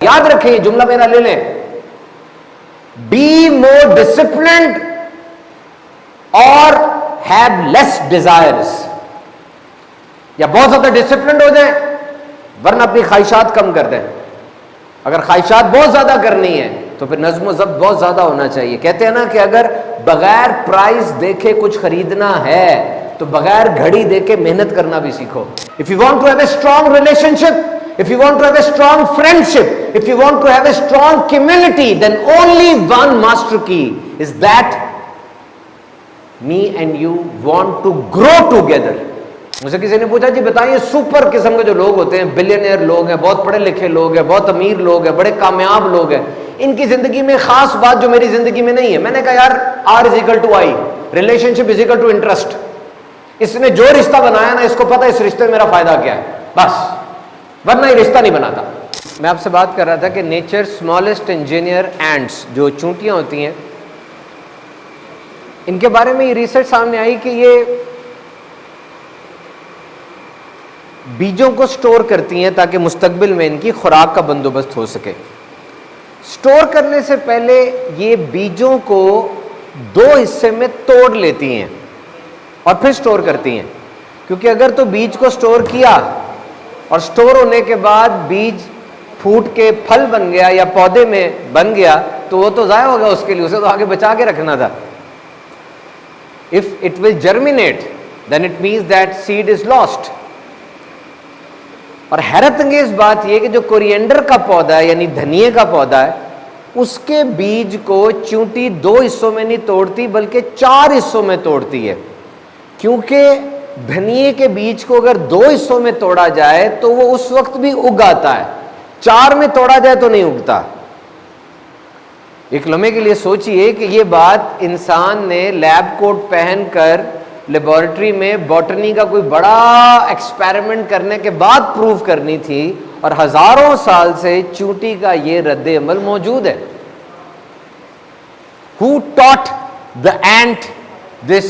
یاد رکھیں یہ جملہ میرا لے لیں, بی مور ڈسپلنڈ اور ہیو لیس ڈیزائرز, یا بہت زیادہ ڈسپلنڈ ہو جائیں ورنہ اپنی خواہشات کم کر دیں. اگر خواہشات بہت زیادہ کرنی ہے تو پھر نظم و ضبط بہت زیادہ ہونا چاہیے. کہتے ہیں نا کہ اگر بغیر پرائز دیکھے کچھ خریدنا ہے تو بغیر گھڑی دیکھے محنت کرنا بھی سیکھو. If you want to have a strong relationship, if you want to have a strong friendship, if you want to have a strong community, then only one master key is that me and you want to grow together. مجھے کسی نے پوچھا جی بتائیے super قسم کے جو لوگ ہوتے ہیں, بلینئر لوگ ہیں, بہت پڑھے لکھے لوگ ہیں, بہت امیر لوگ ہیں, بڑے کامیاب لوگ ہیں, ان کی زندگی میں خاص بات جو میری زندگی میں نہیں ہے. میں نے کہا یار R=I, ریلیشن شپ = انٹرسٹ. اس نے جو رشتہ بنایا نا اس کو پتا اس رشتے میں میرا فائدہ کیا ہے بس, ورنہ یہ رشتہ نہیں بناتا. میں آپ سے بات کر رہا تھا کہ نیچر اسمالسٹ انجینئر اینٹس جو چونٹیاں ہوتی ہیں, ان کے بارے میں یہ ریسرچ سامنے آئی کہ یہ بیجوں کو سٹور کرتی ہیں تاکہ مستقبل میں ان کی خوراک کا بندوبست ہو سکے. سٹور کرنے سے پہلے یہ بیجوں کو 2 حصے میں توڑ لیتی ہیں اور پھر سٹور کرتی ہیں, کیونکہ اگر تو بیج کو سٹور کیا اور سٹور ہونے کے بعد بیج پھوٹ کے پھل بن گیا یا پودے میں بن گیا تو وہ تو ضائع ہو گیا, اس کے لیے اسے تو آگے بچا کے رکھنا تھا. If it will germinate, then it means that seed is lost. اور حیرت انگیز بات یہ کہ جو کوریئنڈر کا پودا ہے یعنی دھنیے کا پودا ہے, اس کے بیج کو چونٹی 2 حصوں میں نہیں توڑتی بلکہ 4 حصوں میں توڑتی ہے, کیونکہ دھنیے کے بیج کو اگر 2 حصوں میں توڑا جائے تو وہ اس وقت بھی اگ آتا ہے, 4 میں توڑا جائے تو نہیں اگتا. ایک لمحے کے لیے سوچئے کہ یہ بات انسان نے لیب کوٹ پہن کر لیبارٹری میں باٹنی کا کوئی بڑا ایکسپیریمنٹ کرنے کے بعد پروف کرنی تھی, اور ہزاروں سال سے چونٹی کا یہ رد عمل موجود ہے. Who taught the ant this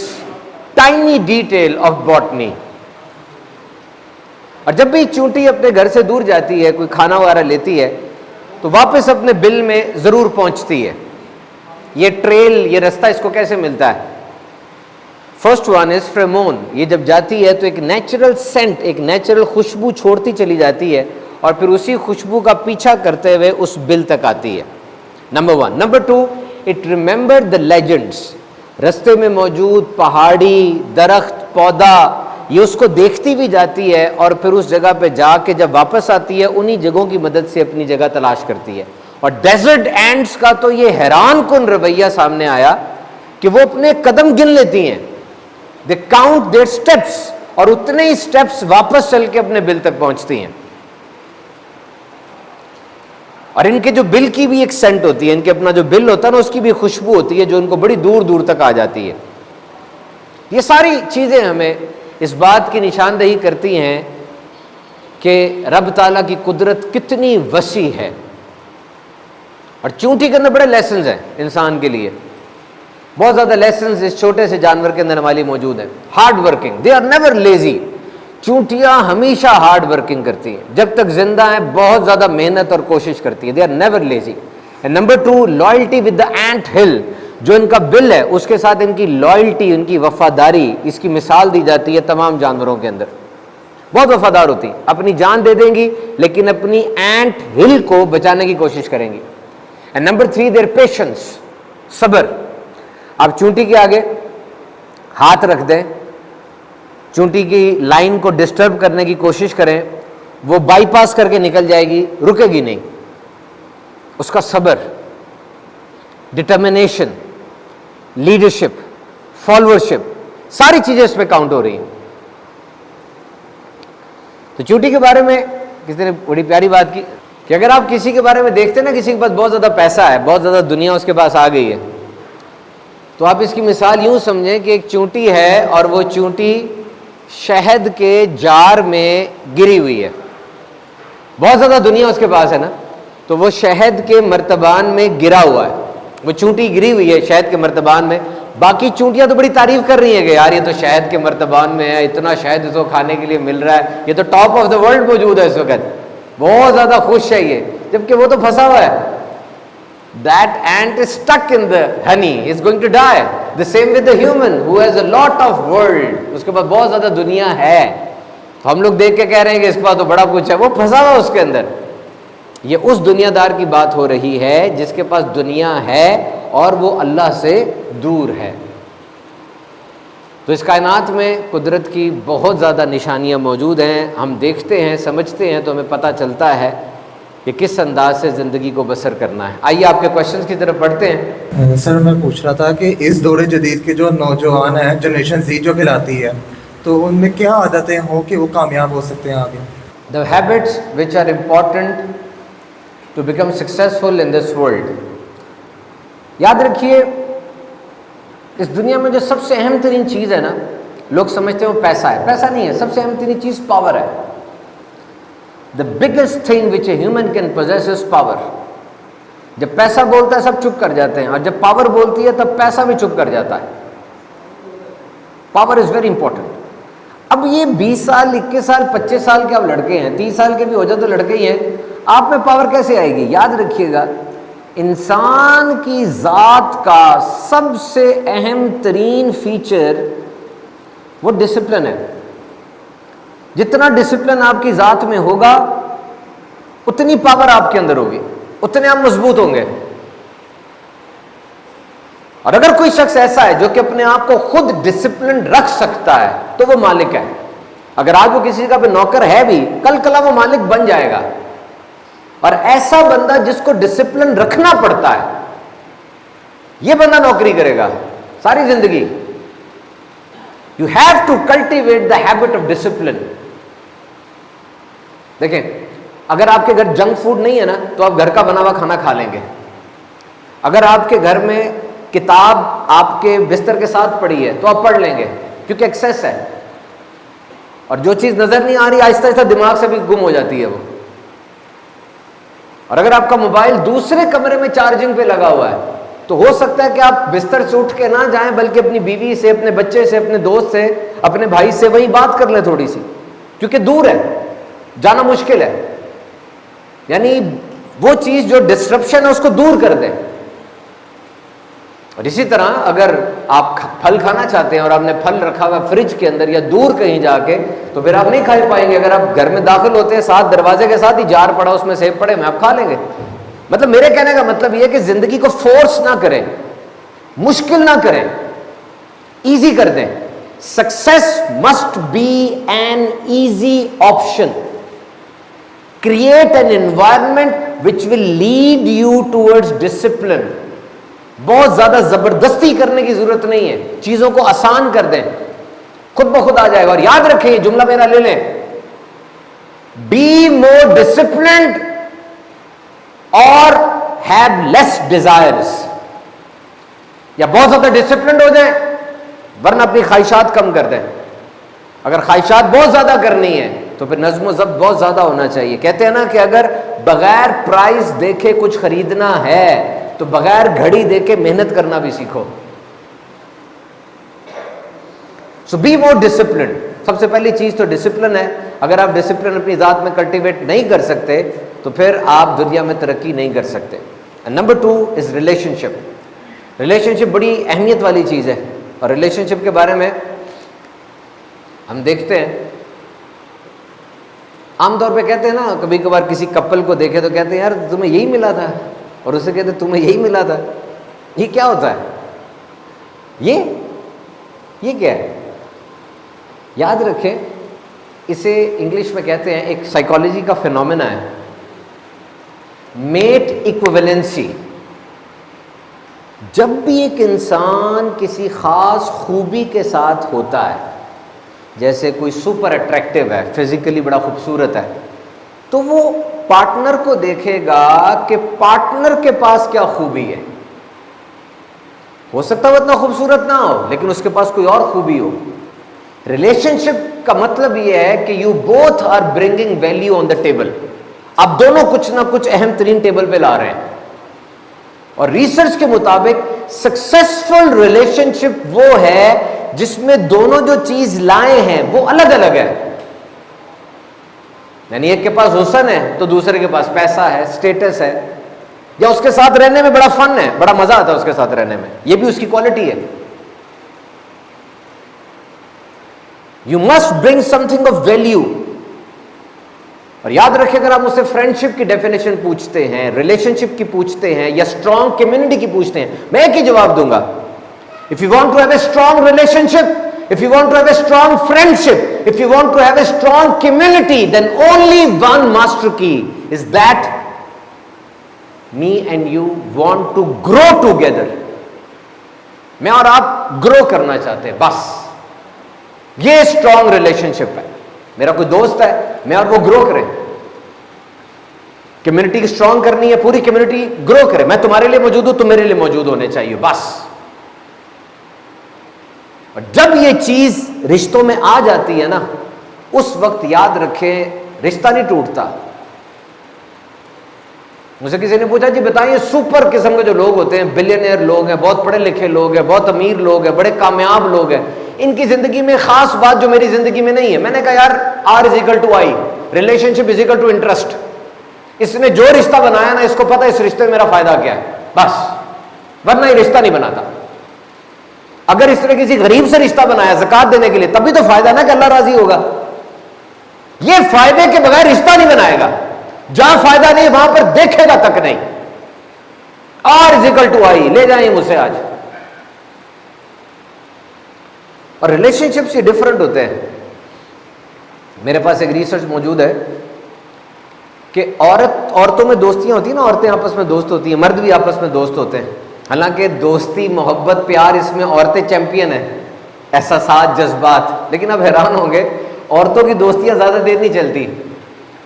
tiny detail of botany? اور جب بھی چونٹی اپنے گھر سے دور جاتی ہے, کوئی کھانا وغیرہ لیتی ہے, تو واپس اپنے بل میں ضرور پہنچتی ہے. یہ ٹریل, یہ رستہ اس کو کیسے ملتا ہے؟ First one is Freeman. یہ جب جاتی ہے تو ایک نیچرل سینٹ, ایک نیچرل خوشبو چھوڑتی چلی جاتی ہے اور پھر اسی خوشبو کا پیچھا کرتے ہوئے اس بل تک آتی ہے. Number 1. Number 2, it remember the Legendre's. رستے میں موجود پہاڑی, درخت, پودا, یہ اس کو دیکھتی بھی جاتی ہے اور پھر اس جگہ پہ جا کے جب واپس آتی ہے انہی جگہوں کی مدد سے اپنی جگہ تلاش کرتی ہے. اور ڈیزرٹ اینٹس کا تو یہ حیران کن رویہ سامنے آیا کہ وہ اپنے قدم گن لیتی ہیں. They count their steps, اور اتنے ہی steps واپس چل کے اپنے بل تک پہنچتی ہیں. اور ان کے جو بل کی بھی ایک سینٹ ہوتی ہے, ان کے اپنا جو بل ہوتا ہے نا اس کی بھی خوشبو ہوتی ہے جو ان کو بڑی دور دور تک آ جاتی ہے. یہ ساری چیزیں ہمیں اس بات کی نشاندہی کرتی ہیں کہ رب تعالیٰ کی قدرت کتنی وسیع ہے. اور چونٹی کے اندر بڑے لیسنز ہیں انسان کے لیے, بہت زیادہ لیسنز اس چھوٹے سے جانور کے اندر ہماری موجود ہیں. Hard working, they are never lazy. چونٹیاں ہمیشہ ہارڈ ورکنگ کرتی ہیں, جب تک زندہ ہیں بہت زیادہ محنت اور کوشش کرتی ہیں. They are never lazy. And number 2, loyalty with the ant hill. جو ان کا بل ہے اس کے ساتھ ان کی لائلٹی, ان کی وفاداری, اس کی مثال دی جاتی ہے تمام جانوروں کے اندر. بہت وفادار ہوتی, اپنی جان دے دیں گی لیکن اپنی اینٹ ہل کو بچانے کی کوشش کریں گی. اینڈ نمبر 3, دیئر پیشنس, صبر. آپ چونٹی کے آگے ہاتھ رکھ دیں, چونٹی کی لائن کو ڈسٹرب کرنے کی کوشش کریں, وہ بائی پاس کر کے نکل جائے گی, رکے گی نہیں. اس کا صبر, ڈٹرمنیشن, لیڈرشپ, فالوورشپ, ساری چیزیں اس پہ کاؤنٹ ہو رہی ہیں. تو چونٹی کے بارے میں کسی نے بڑی پیاری بات کی کہ اگر آپ کسی کے بارے میں دیکھتے ہیں نا کسی کے پاس بہت زیادہ پیسہ ہے, بہت زیادہ دنیا اس کے پاس آ گئی ہے, تو آپ اس کی مثال یوں سمجھیں کہ ایک چونٹی ہے اور وہ چونٹی شہد کے جار میں گری ہوئی ہے. بہت زیادہ دنیا اس کے پاس ہے نا, تو وہ شہد کے مرتبان میں گرا ہوا ہے. وہ چونٹی گری ہوئی ہے شہد کے مرتبان میں. باقی چونٹیاں تو بڑی تعریف کر رہی ہیں کہ یار یہ تو شہد کے مرتبان میں ہے, اتنا شہد اس کو کھانے کے لیے مل رہا ہے, یہ تو ٹاپ آف دا ورلڈ موجود ہے اس وقت. بہت زیادہ خوش ہے یہ، جبکہ وہ تو پھنسا ہوا ہے. That ant is stuck in the honey, is going to die. The same with the human who has a lot of world. اس کے پاس بہت زیادہ دنیا ہے. تو ہم لوگ دیکھ کے کہہ رہے ہیں کہ اس کے پاس تو بڑا کچھ ہے، وہ پھنسا ہوا اس کے اندر. یہ اس دنیا دار کی بات ہو رہی ہے جس کے پاس دنیا ہے اور وہ اللہ سے دور ہے. تو اس کائنات میں قدرت کی بہت زیادہ نشانیاں موجود ہیں. ہم دیکھتے ہیں، سمجھتے ہیں تو ہمیں پتہ چلتا ہے کہ کس انداز سے زندگی کو بسر کرنا ہے. آئیے آپ کے کوشچنز کی طرف بڑھتے ہیں. سر میں پوچھ رہا تھا کہ اس دور جدید کے جو نوجوان ہیں، جنریشن زی جو کہلاتی ہے، تو ان میں کیا عادتیں ہوں کہ وہ کامیاب ہو سکتے ہیں آگے؟ The habits which are important to become successful in this world. یاد رکھیے اس دنیا میں جو سب سے اہم ترین چیز ہے نا، لوگ سمجھتے ہیں وہ پیسہ ہے. پیسہ نہیں ہے، سب سے اہم ترین چیز پاور ہے. The biggest thing which a human can possess is power. جب پیسہ بولتا ہے سب چپ کر جاتے ہیں، اور جب پاور بولتی ہے تب پیسہ بھی چپ کر جاتا ہے. Power is very important. اب یہ 20 سال 21 سال 25 سال کے اب لڑکے ہیں، 30 سال کے بھی ہو جائے تو لڑکے ہی ہیں، آپ میں پاور کیسے آئے گی؟ یاد رکھیے گا انسان کی ذات کا سب سے اہم ترین فیچر وہ ڈسپلن ہے. جتنا ڈسپلن آپ کی ذات میں ہوگا اتنی پاور آپ کے اندر ہوگی، اتنے آپ مضبوط ہوں گے. اور اگر کوئی شخص ایسا ہے جو کہ اپنے آپ کو خود ڈسپلن رکھ سکتا ہے تو وہ مالک ہے. اگر آج وہ کسی کا بھی نوکر ہے بھی، کل کلا وہ مالک بن جائے گا. اور ایسا بندہ جس کو ڈسپلن رکھنا پڑتا ہے، یہ بندہ نوکری کرے گا ساری زندگی. You have to cultivate the habit of discipline. دیکھیں اگر آپ کے گھر جنک فوڈ نہیں ہے نا تو آپ گھر کا بنا ہوا کھانا کھا لیں گے. اگر آپ کے گھر میں کتاب آپ کے بستر کے ساتھ پڑی ہے تو آپ پڑھ لیں گے، کیونکہ ایکسیس ہے. اور جو چیز نظر نہیں آ رہی آہستہ آہستہ دماغ سے بھی گم ہو جاتی ہے وہ. اور اگر آپ کا موبائل دوسرے کمرے میں چارجنگ پہ لگا ہوا ہے تو ہو سکتا ہے کہ آپ بستر سے اٹھ کے نہ جائیں بلکہ اپنی بیوی سے، اپنے بچے سے، اپنے دوست سے، اپنے بھائی سے وہی بات کر لیں تھوڑی سی، کیونکہ دور ہے، جانا مشکل ہے. یعنی وہ چیز جو ڈسٹرپشن ہے اس کو دور کر دیں. اور اسی طرح اگر آپ پھل کھانا چاہتے ہیں اور آپ نے پھل رکھا ہوا فریج کے اندر یا دور کہیں جا کے تو پھر آپ نہیں کھا پائیں گے. اگر آپ گھر میں داخل ہوتے ہیں ساتھ دروازے کے ساتھ ہی جار پڑا اس میں سیب پڑے میں آپ کھا لیں گے. مطلب میرے کہنے کا مطلب یہ ہے کہ زندگی کو فورس نہ کریں، مشکل نہ کریں، ایزی کر دیں. Success must be an easy option. Create an environment which will lead you towards discipline. بہت زیادہ زبردستی کرنے کی ضرورت نہیں ہے، چیزوں کو آسان کر دیں، خود بخود آ جائے گا. اور یاد رکھیں یہ جملہ میرا لے لیں، بی مور ڈسپلنڈ اور ہیو لیس ڈیزائرز. یا بہت زیادہ ڈسپلنڈ ہو جائیں ورنہ اپنی خواہشات کم کر دیں. اگر خواہشات بہت زیادہ کرنی ہے تو پھر نظم و ضبط بہت زیادہ ہونا چاہیے. کہتے ہیں نا کہ اگر بغیر پرائز دیکھے کچھ خریدنا ہے تو بغیر گھڑی دیکھے محنت کرنا بھی سیکھو. سو بی مور ڈسپلن. سب سے پہلی چیز تو ڈسپلن ہے. اگر آپ ڈسپلن اپنی ذات میں کلٹیویٹ نہیں کر سکتے تو پھر آپ دنیا میں ترقی نہیں کر سکتے. Number 2 is relationship. Relationship بڑی اہمیت والی چیز ہے. اور ریلیشن شپ کے بارے میں ہم دیکھتے ہیں عام طور پہ کہتے ہیں نا، کبھی کبھار کسی کپل کو دیکھے تو کہتے ہیں یار تمہیں یہی ملا تھا، اور اسے کہتے تمہیں یہی ملا تھا. یہ کیا ہوتا ہے؟ یہ کیا ہے؟ یاد رکھیں اسے انگلش میں کہتے ہیں، ایک سائیکالوجی کا فینومینا ہے، میٹ ایکویولنسی. جب بھی ایک انسان کسی خاص خوبی کے ساتھ ہوتا ہے، جیسے کوئی سپر اٹریکٹیو ہے، فزیکلی بڑا خوبصورت ہے، تو وہ پارٹنر کو دیکھے گا کہ پارٹنر کے پاس کیا خوبی ہے. ہو سکتا ہے وہ اتنا خوبصورت نہ ہو لیکن اس کے پاس کوئی اور خوبی ہو. ریلیشن شپ کا مطلب یہ ہے کہ you both are bringing value on the table. آپ دونوں کچھ نہ کچھ اہم ترین ٹیبل پہ لا رہے ہیں. اور ریسرچ کے مطابق سکسیسفل ریلیشن شپ وہ ہے جس میں دونوں جو چیز لائے ہیں وہ الگ الگ ہے. یعنی ایک کے پاس حسن ہے تو دوسرے کے پاس پیسہ ہے، اسٹیٹس ہے، یا اس کے ساتھ رہنے میں بڑا فن ہے، بڑا مزہ آتا ہے اس کے ساتھ رہنے میں، یہ بھی اس کی کوالٹی ہے. You must bring some thing of value. اور یاد رکھیں اگر آپ مجھ سے فرینڈ شپ کی ڈیفینیشن پوچھتے ہیں، ریلیشن شپ کی پوچھتے ہیں، یا اسٹرانگ کمیونٹی کی پوچھتے ہیں، میں ایک ہی جواب دوں گا. If you want to have a strong relationship, if you want to have a strong friendship, if you want to have a strong community, then only one master key is that me and you want to grow together. میں اور آپ grow کرنا چاہتے ہیں، بس یہ strong relationship ہے. میرا کوئی دوست ہے، میں اور وہ grow کریں، کمیونٹی strong کرنی ہے، پوری کمیونٹی grow کرے، میں تمہارے لیے موجود ہوں، تم میرے لیے موجود ہونے چاہیے، بس. اور جب یہ چیز رشتوں میں آ جاتی ہے نا، اس وقت یاد رکھیں رشتہ نہیں ٹوٹتا. مجھے کسی نے پوچھا جی بتائیے سپر قسم کے جو لوگ ہوتے ہیں، بلینئر لوگ ہیں، بہت پڑھے لکھے لوگ ہیں، بہت امیر لوگ ہیں، بڑے کامیاب لوگ ہیں، ان کی زندگی میں خاص بات جو میری زندگی میں نہیں ہے. میں نے کہا یار R=I، ریلیشن شپ = انٹرسٹ. اس نے جو رشتہ بنایا نا، اس کو پتا اس رشتے میں میرا فائدہ کیا ہے، بس، ورنہ یہ رشتہ نہیں بناتا. اگر اس نے کسی غریب سے رشتہ بنایا زکات دینے کے لیے، تب بھی تو فائدہ نا کہ اللہ راضی ہوگا. یہ فائدے کے بغیر رشتہ نہیں بنائے گا. جہاں فائدہ نہیں وہاں پر دیکھے گا تک نہیں. R=I، لے جائیں مجھ سے آج. اور ریلیشن شپس یہ ڈفرنٹ ہوتے ہیں. میرے پاس ایک ریسرچ موجود ہے کہ عورتوں میں دوستیاں ہوتی ہیں نا، عورتیں آپس میں دوست ہوتی ہیں، مرد بھی آپس میں دوست ہوتے ہیں. حالانکہ دوستی، محبت، پیار، اس میں عورتیں چیمپئن ہیں، احساسات، جذبات. لیکن اب حیران ہوں گے، عورتوں کی دوستیاں زیادہ دیر نہیں چلتی،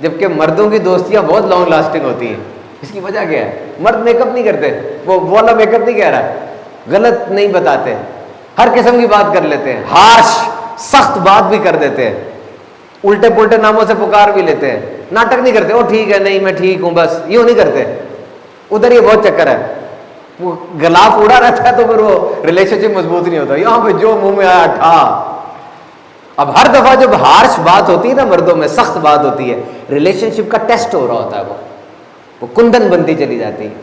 جبکہ مردوں کی دوستیاں بہت لانگ لاسٹنگ ہوتی ہیں. اس کی وجہ کیا ہے؟ مرد میک اپ نہیں کرتے، وہ والا میک اپ نہیں کہہ رہا ہے، غلط نہیں بتاتے، ہر قسم کی بات کر لیتے ہیں، ہارش سخت بات بھی کر دیتے ہیں، الٹے پلٹے ناموں سے پکار بھی لیتے ہیں، ناٹک نہیں کرتے، وہ ٹھیک ہے، نہیں میں ٹھیک ہوں، بس یوں نہیں کرتے. ادھر یہ بہت چکر ہے، وہ غلاف اڑا رہتا ہے تو پھر وہ ریلیشن شپ مضبوط نہیں ہوتا. یہاں پہ جو منہ میں آیا ٹھا. اب ہر دفعہ جب ہارش بات ہوتی ہے نا، مردوں میں سخت بات ہوتی ہے، ریلیشن شپ کا ٹیسٹ ہو رہا ہوتا ہے، وہ کندن بنتی چلی جاتی ہے.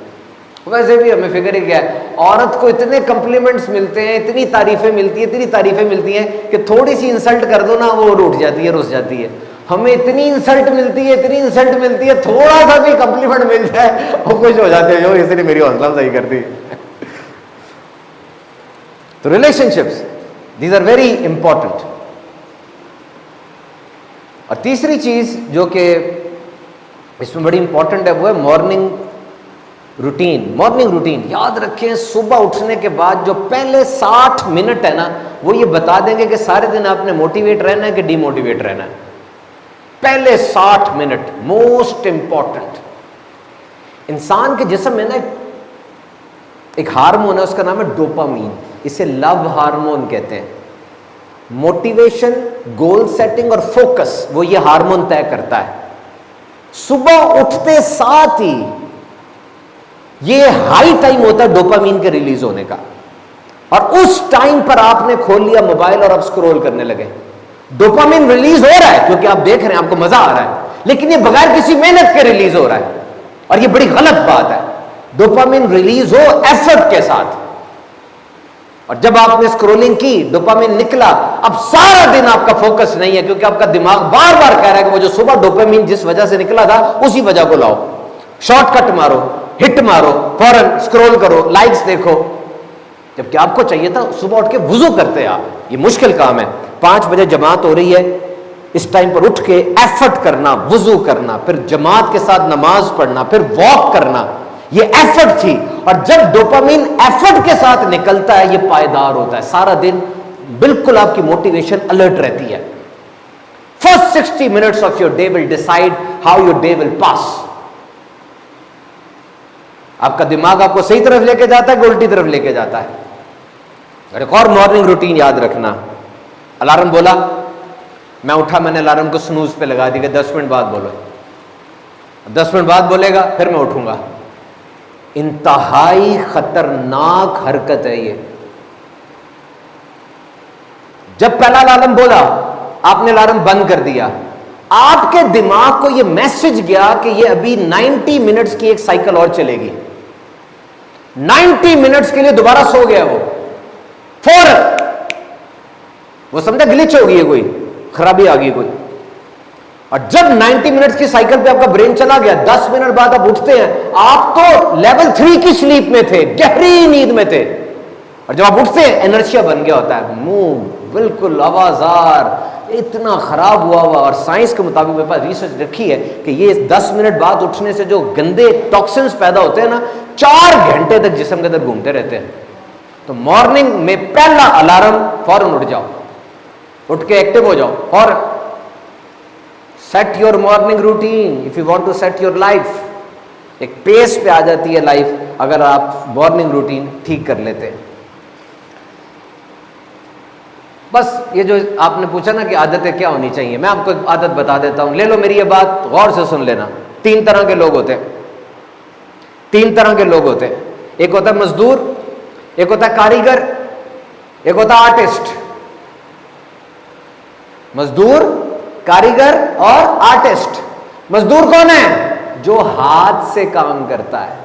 ویسے بھی ہمیں فکر ہی کیا ہے، عورت کو اتنے کمپلیمنٹس ملتے ہیں، اتنی تعریفیں ملتی ہیں کہ تھوڑی سی انسلٹ کر دو نا وہ روٹ جاتی ہے، رس جاتی ہے. ہمیں اتنی انسلٹ ملتی ہے، تھوڑا سا بھی کمپلیمنٹ مل جائے وہ خوش ہو جاتے ہیں، اس لیے میری حوصلہ افزائی کرتی ہے. تو relationships these are very important. اور تیسری چیز جو کہ اس میں بڑی امپورٹنٹ ہے وہ ہے مارننگ روٹین. یاد رکھیں صبح اٹھنے کے بعد جو پہلے 60 منٹ ہے نا، وہ یہ بتا دیں گے کہ سارے دن آپ نے موٹیویٹ رہنا ہے کہ ڈی موٹیویٹ رہنا ہے. پہلے 60 منٹ موسٹ امپورٹنٹ. انسان کے جسم میں نا ایک ہارمون ہے، اس کا نام ہے ڈوپامین. اسے لو ہارمون کہتے ہیں. موٹیویشن، گول سیٹنگ اور فوکس وہ یہ ہارمون طے کرتا ہے. صبح اٹھتے ساتھ ہی یہ ہائی ٹائم ہوتا ہے ڈوپامین کے ریلیز ہونے کا، اور اس ٹائم پر آپ نے کھول لیا موبائل اور اب سکرول کرنے لگے. ڈوپامین ریلیز ہو رہا ہے کیونکہ آپ دیکھ رہے ہیں، آپ کو مزہ آ رہا ہے، لیکن یہ بغیر کسی محنت کے ریلیز ہو رہا ہے، اور یہ بڑی غلط بات ہے. ڈوپامین ریلیز ہو ایفرٹ کے ساتھ. اور جب آپ نے اسکرولنگ کی، ڈوپامین نکلا، اب سارا دن آپ کا فوکس نہیں ہے، کیونکہ آپ کا دماغ بار بار کہہ رہا ہے کہ وہ جو صبح ڈوپامین جس وجہ سے نکلا تھا اسی وجہ کو لاؤ. شارٹ کٹ مارو، ہٹ مارو، فوراً اسکرول کرو، لائکس دیکھو، جبکہ آپ کو چاہیے تھا صبح اٹھ کے وضو کرتے. آپ یہ مشکل کام ہے. 5 بجے جماعت ہو رہی ہے، اس ٹائم پر اٹھ کے ایفرٹ کرنا، وضو کرنا، پھر جماعت کے ساتھ نماز پڑھنا، پھر واک کرنا، یہ ایفرٹ تھی. اور جب ڈوپامین ایفرٹ کے ساتھ نکلتا ہے یہ پائیدار ہوتا ہے. سارا دن بالکل آپ کی موٹیویشن الرٹ رہتی ہے. First 60 minutes of your day will decide how your day will pass. آپ کا دماغ آپ کو صحیح طرف لے کے جاتا ہے کہ الٹی طرف لے کے جاتا ہے. اور ایک اور مارننگ روٹین یاد رکھنا. الارم بولا، میں اٹھا، میں نے الارم کو سنوز پہ لگا دی کہ 10 منٹ بعد بولو. 10 منٹ بعد بولے گا پھر میں اٹھوں گا. انتہائی خطرناک حرکت ہے یہ. جب پہلا الارم بولا آپ نے الارم بند کر دیا، آپ کے دماغ کو یہ میسج گیا کہ یہ ابھی 90 منٹس کی ایک سائیکل اور چلے گی، 90 منٹس کے لیے دوبارہ سو گیا وہ فوراً، وہ سمجھا گلچ ہو گئی ہے، کوئی خرابی آ گئی کوئی. اور جب 90 منٹس کی سائیکل پہ آپ کا برین چلا گیا، 10 منٹ بعد آپ اٹھتے ہیں، آپ تو لیول 3 کی سلیپ میں تھے، گہری نیند میں تھے، اور جب آپ اٹھتے ہیں انرشیا بن گیا ہوتا ہے، منہ بالکل آوازار، اتنا خراب ہوا ہوا. اور سائنس کے مطابق میرے پاس ریسرچ رکھی ہے کہ یہ 10 منٹ بعد اٹھنے سے جو گندے ٹاکسنز پیدا ہوتے ہیں نا، 4 گھنٹے تک جسم کے اندر گھومتے رہتے ہیں. تو مارننگ میں پہلا الارم فوراً اٹھ جاؤ، اٹھ کے ایکٹیو ہو جاؤ فوراً. Set your morning routine if you want to set your life. ایک پیس پہ آ جاتی ہے لائف اگر آپ مارننگ روٹین ٹھیک کر لیتے ہیں. بس یہ جو آپ نے پوچھا نا کہ عادتیں کیا ہونی چاہیے، میں آپ کو ایک عادت بتا دیتا ہوں، لے لو میری یہ بات غور سے سن لینا. 3 طرح کے لوگ ہوتے ہیں، 3 طرح کے لوگ ہوتے ہیں. ایک ہوتا ہے مزدور، ایک ہوتا ہے کاریگر، ایک ہوتا ہے آرٹسٹ. مزدور، کاریگر اور آرٹسٹ. مزدور کون ہے؟ جو ہاتھ سے کام کرتا ہے.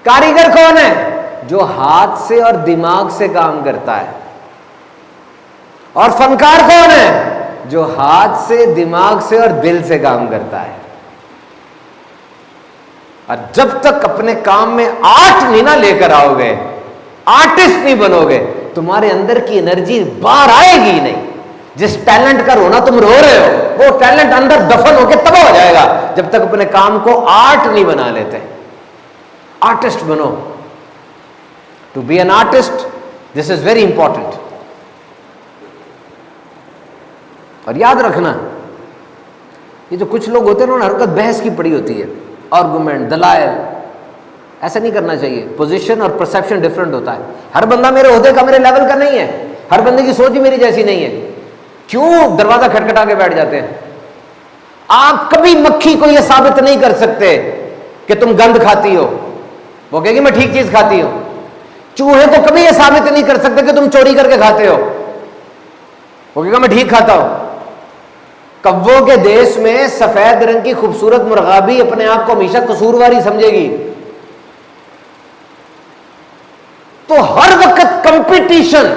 کاریگر کون ہے؟ جو ہاتھ سے اور دماغ سے کام کرتا ہے. اور فنکار کون ہے؟ جو ہاتھ سے، دماغ سے اور دل سے کام کرتا ہے. اور جب تک اپنے کام میں آرٹ نہیں نہ لے کر آؤ گے، آرٹسٹ نہیں بنو گے، تمہارے اندر کی انرجی باہر آئے گی نہیں. جس ٹیلنٹ کا رونا تم رو رہے ہو، وہ ٹیلنٹ اندر دفن ہو کے تباہ ہو جائے گا جب تک اپنے کام کو آرٹ نہیں بنا لیتے. آرٹسٹ بنو. To be an artist this is very important. اور یاد رکھنا، یہ جو کچھ لوگ ہوتے ہیں نا، حرکت بحث کی پڑی ہوتی ہے، آرگومنٹ، دلائل. ایسا نہیں کرنا چاہیے. پوزیشن اور پرسیپشن ڈفرنٹ ہوتا ہے. ہر بندہ میرے عہدے کا، میرے لیول کا نہیں ہے. ہر بندے کی سوچ بھی میری جیسی نہیں ہے. کیوں دروازہ کھٹکھٹا کے بیٹھ جاتے ہیں؟ آپ کبھی مکھی کو یہ ثابت نہیں کر سکتے کہ تم گند کھاتی ہو، وہ کہے گی میں ٹھیک چیز کھاتی ہوں. چوہے کو کبھی یہ ثابت نہیں کر سکتے کہ تم چوری کر کے کھاتے ہو، وہ کہے گا میں ٹھیک کھاتا ہوں. کبوں کے دیش میں سفید رنگ کی خوبصورت مرغابی اپنے آپ کو ہمیشہ قصورواری سمجھے گی. تو ہر وقت کمپٹیشن،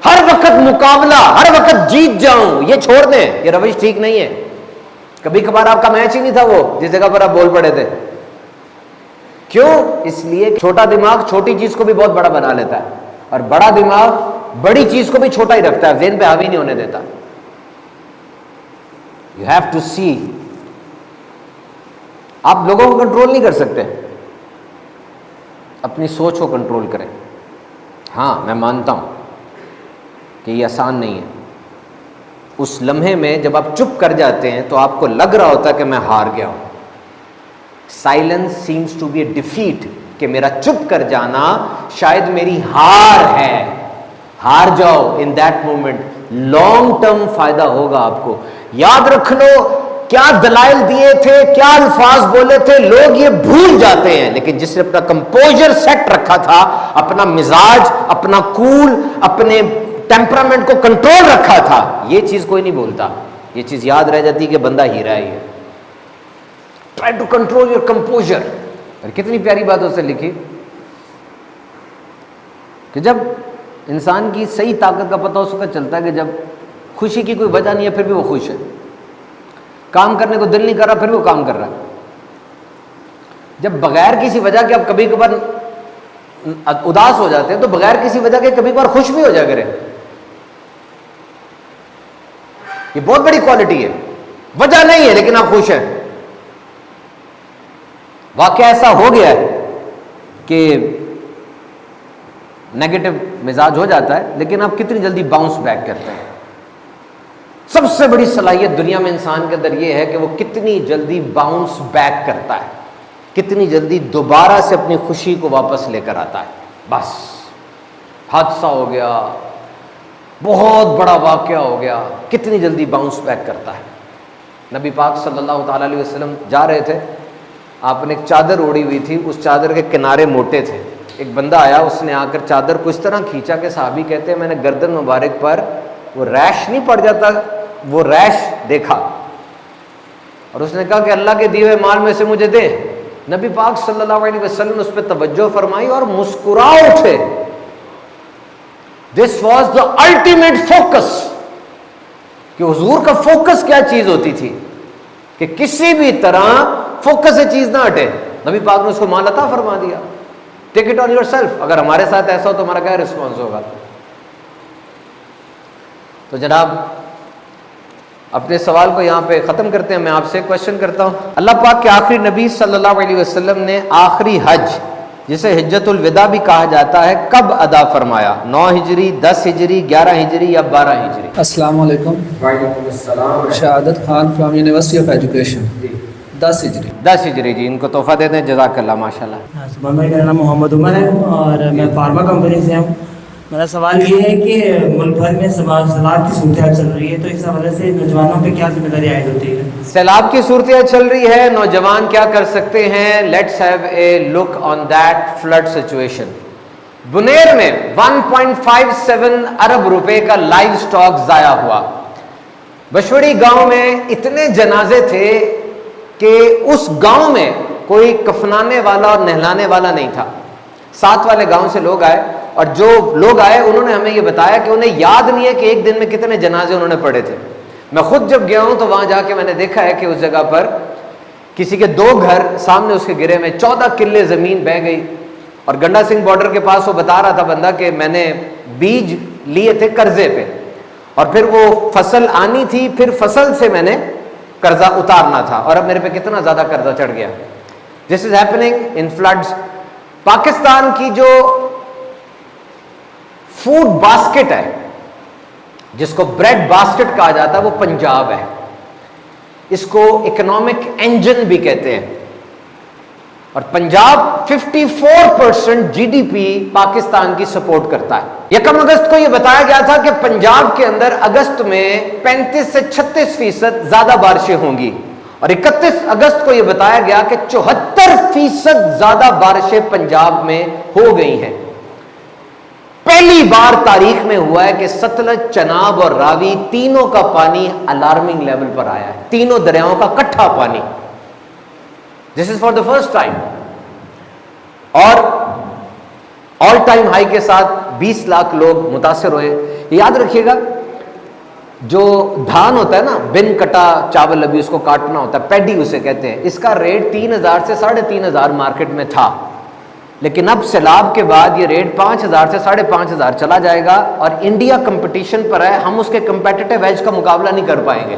ہر وقت مقابلہ، ہر وقت جیت جاؤں، یہ چھوڑ دیں. یہ روش ٹھیک نہیں ہے. کبھی کبھار آپ کا میچ ہی نہیں تھا وہ جس جگہ پر آپ بول پڑے تھے. کیوں؟ اس لیے چھوٹا دماغ چھوٹی چیز کو بھی بہت بڑا بنا لیتا ہے، اور بڑا دماغ بڑی چیز کو بھی چھوٹا ہی رکھتا ہے، ذہن پہ حاوی نہیں ہونے دیتا. یو ہیو ٹو سی. آپ لوگوں کو کنٹرول نہیں کر سکتے، اپنی سوچ کو کنٹرول کریں. ہاں میں مانتا ہوں کہ یہ آسان نہیں ہے. اس لمحے میں جب آپ چپ کر جاتے ہیں تو آپ کو لگ رہا ہوتا ہے کہ میں ہار گیا ہوں. Silence seems to be a defeat, کہ میرا چپ کر جانا شاید میری ہار ہے. ہار جاؤ in that moment, long term فائدہ ہوگا آپ کو. یاد رکھ لو کیا دلائل دیے تھے، کیا الفاظ بولے تھے، لوگ یہ بھول جاتے ہیں. لیکن جس نے اپنا کمپوزر سیٹ رکھا تھا، اپنا مزاج، اپنا کول، اپنے ٹیمپرامنٹ کو کنٹرول رکھا تھا، یہ چیز کوئی نہیں بولتا. یہ چیز یاد رہ جاتی کہ بندہ ہیرا ہی ہے. Try to control your composure. اور کتنی پیاری بات اس سے لکھی کہ جب انسان کی صحیح طاقت کا پتہ اس وقت چلتا ہے کہ جب خوشی کی کوئی وجہ نہیں ہے پھر بھی وہ خوش ہے. کام کرنے کو دل نہیں کر رہا پھر بھی وہ کام کر رہا ہے. جب بغیر کسی وجہ کے آپ کبھی کبھار اداس ہو جاتے ہیں تو بغیر کسی وجہ کے کبھی کبھار خوش بھی ہو جا کریں. یہ بہت بڑی کوالٹی ہے. وجہ نہیں ہے لیکن آپ خوش ہیں. واقعہ ایسا ہو گیا ہے کہ نیگیٹو مزاج ہو جاتا ہے لیکن آپ کتنی جلدی باؤنس بیک کرتے ہیں. سب سے بڑی صلاحیت دنیا میں انسان کے اندر یہ ہے کہ وہ کتنی جلدی باؤنس بیک کرتا ہے، کتنی جلدی دوبارہ سے اپنی خوشی کو واپس لے کر آتا ہے. بس حادثہ ہو گیا، بہت بڑا واقعہ ہو گیا، کتنی جلدی باؤنس بیک کرتا ہے. نبی پاک صلی اللہ تعالیٰ علیہ وسلم جا رہے تھے، آپ نے ایک چادر اوڑھی ہوئی تھی، اس چادر کے کنارے موٹے تھے. ایک بندہ آیا، اس نے آ کر چادر کو اس طرح کھینچا کہ صحابی کہتے ہیں میں نے گردن مبارک پر، وہ ریش نہیں پڑ جاتا وہ ریش دیکھا اور اس نے کہا کہ اللہ کے دیے ہوئے مال میں سے مجھے دے. نبی پاک صلی اللہ علیہ وسلم نے اس پہ توجہ فرمائی اور مسکرا اٹھے. This was the ultimate focus, کہ حضور کا فوکس کیا چیز ہوتی تھی کہ کسی بھی طرح فوکس سے چیز نہ ہٹے. نبی پاک نے اس کو مال عطا فرما دیا. Take it on your self. اگر ہمارے ساتھ ایسا ہو تو ہمارا کیا رسپانس ہوگا؟ تو جناب اپنے سوال کو یہاں پہ ختم کرتے ہیں. میں آپ سے کوشچن کرتا ہوں, اللہ پاک کے آخری نبی صلی اللہ علیہ وسلم نے آخری حج, جسے حجت الوداع بھی کہا جاتا ہے, کب ادا فرمایا؟ 9 ہجری, 10 ہجری, 11 ہجری یا 12 ہجری؟ السلام علیکم. وعلیکم السلام. شہادت Khan from university of education. 10 ہجری. 10 ہجری. جی ان کو تحفہ دے دیں. جزاک اللہ, ماشاء اللہ. میرا نام محمد عمر ہے اور میں فارما کمپنی سے ہوں. میرا سوال یہ ہے کہ ملک بھر میں سیلاب کی صورتحال چل رہی ہے, تو اس حوالے سے نوجوانوں پہ کیا ذمہ داری عائد ہوتی ہے؟ سیلاب کی صورتحال چل رہی ہے, نوجوان کیا کر سکتے ہیں؟ Let's have a look on that flood situation. بنیر میں 1.57 ارب روپے کا لائیو سٹاک ضائع ہوا. بشوڑی گاؤں میں اتنے جنازے تھے کہ اس گاؤں میں کوئی کفنانے والا اور نہلانے والا نہیں تھا. ساتھ والے گاؤں سے لوگ آئے, اور جو لوگ آئے انہوں نے ہمیں یہ بتایا کہ انہیں یاد نہیں ہے کہ ایک دن میں کتنے جنازے انہوں نے پڑھے تھے. میں خود جب گیا ہوں تو وہاں جا کے میں نے دیکھا ہے کہ اس جگہ پر کسی کے 2 گھر سامنے اس کے گرے میں 14 کلے زمین بہہ گئی. اور گنڈا سنگھ بارڈر کے پاس وہ بتا رہا تھا بندہ کہ میں نے بیج لیے تھے قرضے پہ, اور پھر وہ فصل آنی تھی, پھر فصل سے میں نے قرضہ اتارنا تھا, اور اب میرے پہ کتنا زیادہ قرضہ چڑھ گیا. This is happening in floods. Pakistan کی جو فوڈ باسکٹ ہے, جس کو بریڈ باسکٹ کہا جاتا ہے, وہ پنجاب ہے. اس کو اکنامک انجن بھی کہتے ہیں, اور Punjab 54% G D P Pakistan کی سپورٹ کرتا ہے. 1 اگست کو یہ بتایا گیا تھا کہ پنجاب کے اندر اگست میں 35 سے 36% زیادہ بارشیں ہوں گی, اور 31 اگست کو یہ بتایا گیا کہ 74% زیادہ بارشیں پنجاب میں ہو گئی ہیں. پہلی بار تاریخ میں ہوا ہے کہ ستلج, چناب اور راوی تینوں کا پانی الارمنگ لیول پر آیا ہے, تینوں دریاؤں کا کٹھا پانی. This is for the first time. اور آل ٹائم ہائی کے ساتھ 20 لاکھ لوگ متاثر ہوئے. یاد رکھیے گا, جو دھان ہوتا ہے نا, بن کٹا چاول, ابھی اس کو کاٹنا ہوتا ہے, پیڈی اسے کہتے ہیں, اس کا ریٹ 3000 سے 3500 مارکیٹ میں تھا. لیکن اب سیلاب کے بعد یہ ریٹ 5000 سے 5500 چلا جائے گا, اور انڈیا کمپٹیشن پر ہے, ہم اس کے کمپیٹیٹیو ایج کا مقابلہ نہیں کر پائیں گے.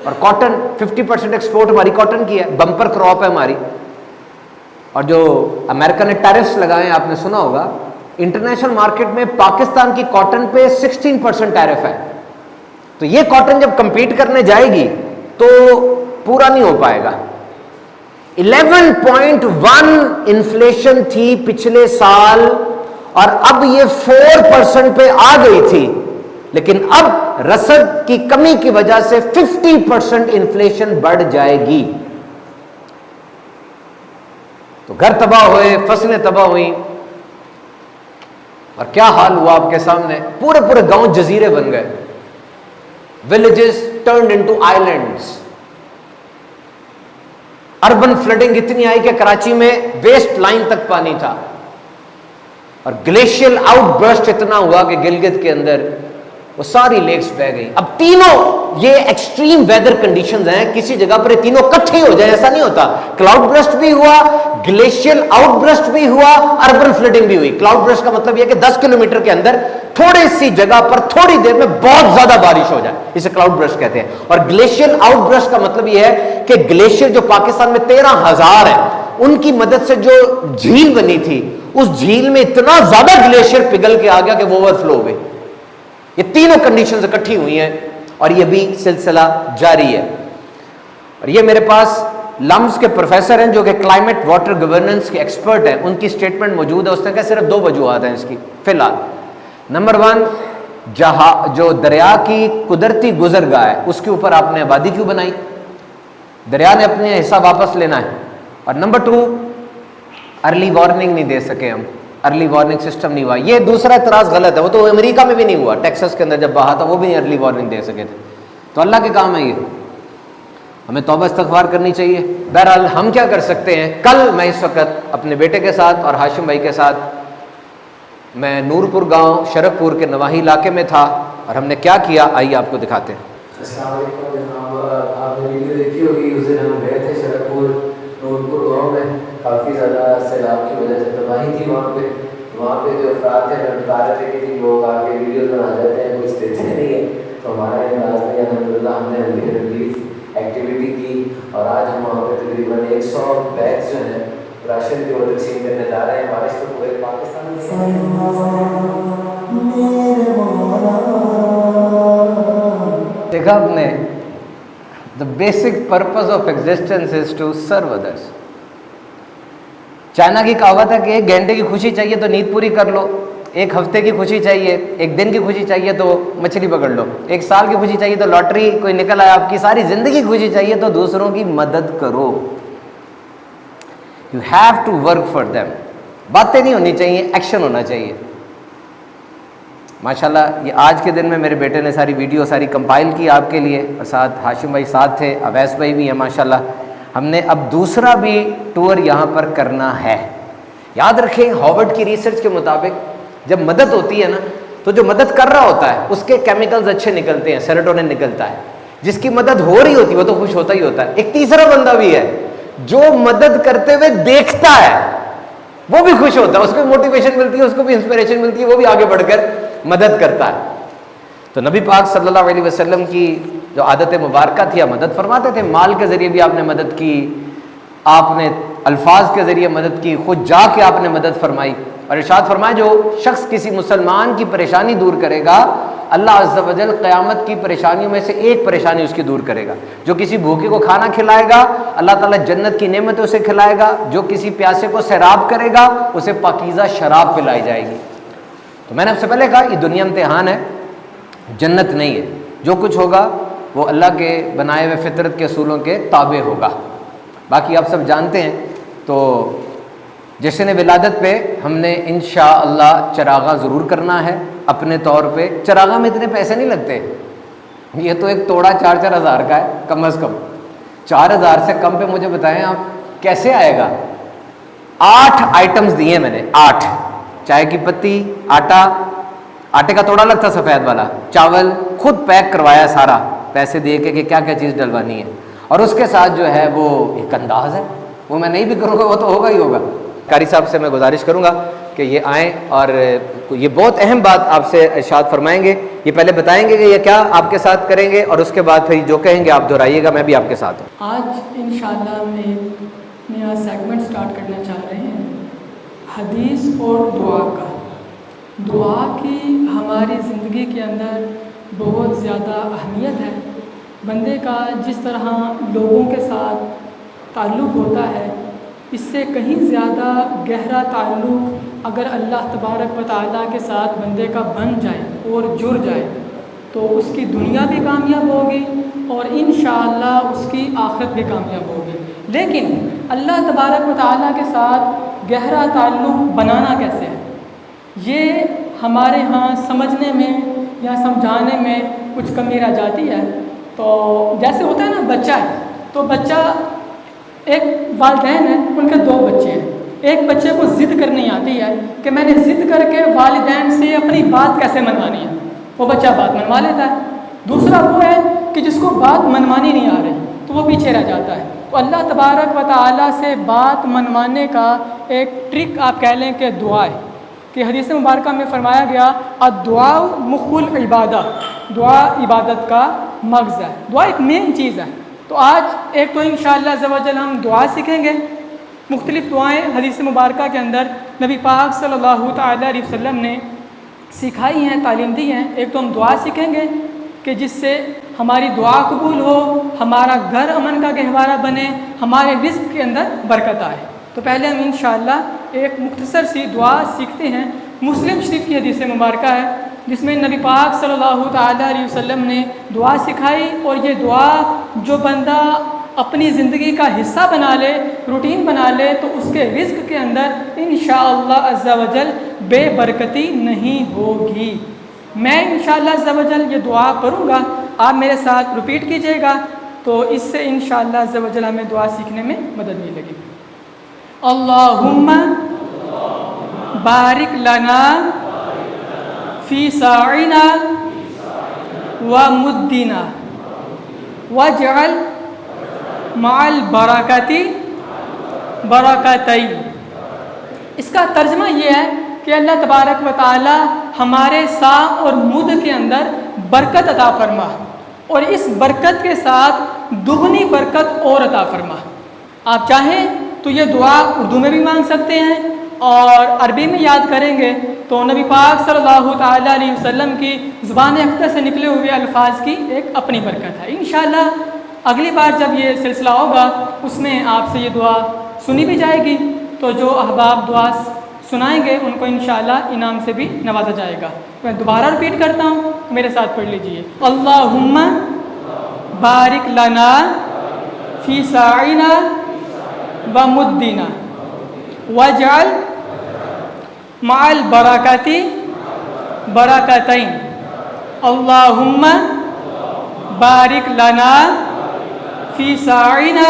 اور کاٹن 50% ایکسپورٹ ہماری کاٹن کی ہے, بمپر کراپ ہے ہماری. اور جو امریکہ نے ٹیرفز لگائے ہیں, آپ نے سنا ہوگا, انٹرنیشنل مارکیٹ میں پاکستان کی کاٹن پہ 16% ٹیرف ہے. تو یہ کاٹن جب کمپیٹ کرنے جائے گی تو پورا نہیں ہو پائے گا. 11.1 انفلیشن تھی پچھلے سال, اور اب یہ 4% پہ آ گئی تھی. لیکن اب رسد کی کمی کی وجہ سے 50% انفلیشن بڑھ جائے گی. تو گھر تباہ ہوئے, فصلیں تباہ ہوئیں, اور کیا حال ہوا آپ کے سامنے. پورے گاؤں جزیرے بن گئے, villages turned into islands. Urban fielding اتنی آئی کہ کراچی میں ویسٹ لائن تک پانی تھا, اور گلیشیل آؤٹ برسٹ اتنا ہوا کہ گلگت کے اندر وہ ساری لیکس بہ گئی. اب تینوں یہ ایکسٹریم ویدر کنڈیشنز ہیں, کسی جگہ پر یہ تینوں کٹھے ہو جائیں ایسا نہیں ہوتا. کلاؤڈ برسٹ بھی ہوا, گلیشیل آؤٹ برسٹ بھی ہوا, اربن فلڈنگ بھی ہوئی. کلاؤڈ برسٹ کا مطلب یہ کہ 10 کلومیٹر کے اندر تھوڑی سی جگہ پر تھوڑی دیر میں بہت زیادہ بارش ہو جائے, اسے کلاؤڈ برسٹ کہتے ہیں. اور گلیشیل آؤٹ برسٹ کا مطلب یہ ہے کہ گلیشیئر جو پاکستان میں 13,000 ہیں, ان کی مدد سے جو جھیل بنی تھی, اس جھیل میں اتنا زیادہ گلیشیئر پگھل کے آ گیا کہ وہ اوور فلو ہو گئی. یہ تینوں کنڈیشنز اکٹھی ہوئی ہیں, اور یہ بھی سلسلہ جاری ہے. اور یہ میرے پاس لمز کے پروفیسر ہیں جو کہ کلائمیٹ واٹر گورننس کے ایکسپرٹ ہیں, ان کی سٹیٹمنٹ موجود ہے. اس نے کہا صرف 2 وجوہات ہیں اس کی فی الحال. نمبر 1, جو دریا کی قدرتی گزرگاہ ہے اس کے اوپر آپ نے آبادی کیوں بنائی, دریا نے اپنے حصہ واپس لینا ہے. اور نمبر 2, ارلی وارننگ نہیں دے سکے ہم, ارلی وارننگ سسٹم نہیں ہوا. یہ دوسرا اعتراض غلط ہے, وہ تو امریکہ میں بھی نہیں ہوا, ٹیکسس کے اندر جب بہا تھا وہ بھی نہیں ارلی وارننگ دے سکے تھے. تو اللہ کے کام ہے یہ، ہمیں توبہ استغفار کرنی چاہیے۔ بہرحال ہم کیا کر سکتے ہیں؟ کل میں اس وقت اپنے بیٹے کے ساتھ اور ہاشم بھائی کے ساتھ میں نورپور گاؤں شرک پور کے نواحی علاقے میں تھا، اور ہم نے کیا کیا آئیے آپ کو دکھاتے ہیں۔ السلام علیکم جناب، آپ نے ویڈیو دیکھی ہوگی، اس دن ہم گئے تھے شرک پور نورپور گاؤں میں، کافی زیادہ سیلاب کی وجہ سے تباہی تھی وہاں پہ جو افراد تھے ہمیں بتا رہے تھے کہ جی لوگ آ کے ویڈیوز بنا جاتے ہیں، کچھ دیتے نہیں ہیں، تو ہمارا انداز میں الحمدللہ ہم نے ریلیف ایکٹیویٹی کی، اور آج ہم وہاں پہ تقریباً 100 بیگس جو ہیں راشن کی وہ تقسیم کرنے جا رہے ہیں۔ بارش تو پورے پاکستان دیکھا آپ نے، the basic purpose of existence is to serve others۔ China کی کہاوت ہے کہ 1 گھنٹے کی خوشی چاہیے تو نیند پوری کر لو، 1 ہفتے کی خوشی چاہیے، 1 دن کی خوشی چاہیے تو مچھلی پکڑ لو، 1 سال کی خوشی چاہیے تو لاٹری کوئی نکل آیا، آپ کی ساری زندگی کی خوشی چاہیے تو دوسروں کی مدد کرو۔ You have to work for them۔ باتیں نہیں ہونی چاہیے، ایکشن ہونا چاہیے۔ ماشاءاللہ یہ آج کے دن میں میرے بیٹے نے ساری ویڈیو ساری کمپائل کی آپ کے لیے، اور ساتھ ہاشم بھائی ساتھ تھے، اویس بھائی بھی ہیں ماشاءاللہ۔ ہم نے اب دوسرا بھی ٹور یہاں پر کرنا ہے۔ یاد رکھیں ہارورڈ کی ریسرچ کے مطابق جب مدد ہوتی ہے نا تو جو مدد کر رہا ہوتا ہے اس کے کیمیکلز اچھے نکلتے ہیں، سیروٹونن نکلتا ہے، جس کی مدد ہو رہی ہوتی ہے وہ تو خوش ہوتا ہی ہوتا ہے۔ ایک تیسرا بندہ بھی ہے جو مدد کرتے ہوئے دیکھتا ہے، وہ بھی خوش ہوتا ہے، اس کو موٹیویشن ملتی ہے، اس کو بھی انسپریشن ملتی ہے، وہ بھی آگے بڑھ کر مدد کرتا ہے۔ تو نبی پاک صلی اللہ علیہ وسلم کی جو عادت مبارکہ تھی، آپ مدد فرماتے تھے، مال کے ذریعے بھی آپ نے مدد کی، آپ نے الفاظ کے ذریعے مدد کی، خود جا کے آپ نے مدد فرمائی، اور ارشاد فرمایا جو شخص کسی مسلمان کی پریشانی دور کرے گا اللہ عز و جل قیامت کی پریشانیوں میں سے ایک پریشانی اس کی دور کرے گا۔ جو کسی بھوکے کو کھانا کھلائے گا اللہ تعالیٰ جنت کی نعمتیں اسے کھلائے گا، جو کسی پیاسے کو سیراب کرے گا اسے پاکیزہ شراب پلائی جائے گی۔ تو میں نے آپ سے پہلے کہا یہ دنیا امتحان ہے، جنت نہیں ہے، جو کچھ ہوگا وہ اللہ کے بنائے ہوئے فطرت کے اصولوں کے تابع ہوگا۔ باقی آپ سب جانتے ہیں، تو جشن ولادت پہ ہم نے انشاءاللہ چراغاں ضرور کرنا ہے اپنے طور پہ۔ چراغاں میں اتنے پیسے نہیں لگتے، یہ تو ایک توڑا 4-4 ہزار کا ہے کم از کم۔ 4,000 سے کم پہ مجھے بتائیں آپ کیسے آئے گا؟ 8 آئٹمز دیے میں نے، 8، چائے کی پتی، آٹا، آٹے کا توڑا الگ تھا سفید والا، چاول خود پیک کروایا سارا پیسے دے کے کہ کیا کیا چیز ڈلوانی ہے، اور اس کے ساتھ جو ہے وہ ایک انداز ہے، وہ میں نہیں بھی کروں گا وہ تو ہوگا ہی ہوگا۔ قاری صاحب سے میں گزارش کروں گا کہ یہ آئیں اور یہ بہت اہم بات آپ سے ارشاد فرمائیں گے، یہ پہلے بتائیں گے کہ یہ کیا آپ کے ساتھ کریں گے، اور اس کے بعد پھر جو کہیں گے آپ دہرائیے گا، میں بھی آپ کے ساتھ ہوں۔ آج انشاءاللہ ہم ایک نیا سیگمنٹ سٹارٹ کرنا چاہ رہے ہیں، حدیث اور دعا کا۔ دعا کی ہماری زندگی کے اندر بہت زیادہ اہمیت ہے۔ بندے کا جس طرح لوگوں کے ساتھ تعلق ہوتا ہے اس سے کہیں زیادہ گہرا تعلق اگر اللہ تبارک و تعالیٰ کے ساتھ بندے کا بن جائے اور جڑ جائے تو اس کی دنیا بھی کامیاب ہوگی اور انشاءاللہ اس کی آخرت بھی کامیاب ہوگی۔ لیکن اللہ تبارک و تعالیٰ کے ساتھ گہرا تعلق بنانا کیسے ہے، یہ ہمارے ہاں سمجھنے میں یا سمجھانے میں کچھ کمی رہ جاتی ہے۔ تو جیسے ہوتا ہے نا بچہ ہے، تو بچہ ایک والدین ہیں ان کے 2 بچے ہیں، ایک بچے کو ضد کرنی آتی ہے کہ میں نے ضد کر کے والدین سے اپنی بات کیسے منوانی ہے، وہ بچہ بات منوا لیتا ہے۔ دوسرا وہ ہے کہ جس کو بات منوانی نہیں آ رہی تو وہ پیچھے رہ جاتا ہے۔ تو اللہ تبارک و تعالیٰ سے بات منوانے کا ایک ٹرک آپ کہہ لیں کہ دعا ہے، کہ حدیث مبارکہ میں فرمایا گیا الدعاء مخ العبادہ، دعا عبادت کا مغز ہے، دعا ایک مین چیز ہے۔ تو آج ایک تو انشاءاللہ عز و جل ہم دعا سیکھیں گے، مختلف دعائیں حدیث مبارکہ کے اندر نبی پاک صلی اللہ تعالیٰ علیہ وسلم نے سکھائی ہیں، تعلیم دی ہیں۔ ایک تو ہم دعا سیکھیں گے کہ جس سے ہماری دعا قبول ہو، ہمارا گھر امن کا گہوارہ بنے، ہمارے رزق کے اندر برکت آئے۔ تو پہلے ہم انشاءاللہ ایک مختصر سی دعا سیکھتے ہیں۔ مسلم شریف کی حدیث مبارکہ ہے جس میں نبی پاک صلی اللہ تعالیٰ علیہ وسلم نے دعا سکھائی، اور یہ دعا جو بندہ اپنی زندگی کا حصہ بنا لے، روٹین بنا لے، تو اس کے رزق کے اندر انشاءاللہ عز و جل بے برکتی نہیں ہوگی۔ میں انشاءاللہ عز و جل یہ دعا پڑھوں گا، آپ میرے ساتھ رپیٹ کیجیے گا تو اس سے انشاءاللہ عز و جل ہمیں دعا سیکھنے میں مدد ملے گی. اللہم بارک لنا فی ساعنا و مدنا واجعل مع البرکۃ برکتین. اس کا ترجمہ یہ ہے کہ اللہ تبارک و تعالی ہمارے سا اور مد کے اندر برکت عطا فرما اور اس برکت کے ساتھ دگنی برکت اور عطا فرما. آپ چاہیں تو یہ دعا اردو میں بھی مانگ سکتے ہیں اور عربی میں یاد کریں گے تو نبی پاک صلی اللہ تعالیٰ علیہ وسلم کی زبان اقدس سے نکلے ہوئے الفاظ کی ایک اپنی برکت ہے. انشاءاللہ اگلی بار جب یہ سلسلہ ہوگا اس میں آپ سے یہ دعا سنی بھی جائے گی تو جو احباب دعا سنائیں گے ان کو انشاءاللہ انعام سے بھی نوازا جائے گا. میں دوبارہ رپیٹ کرتا ہوں, میرے ساتھ پڑھ لیجئے. اللہم بارک لنا فی ساعنا و مدنا واجعل مع البرکۃ برکتین. اللہم بارک لنا فی ساعنا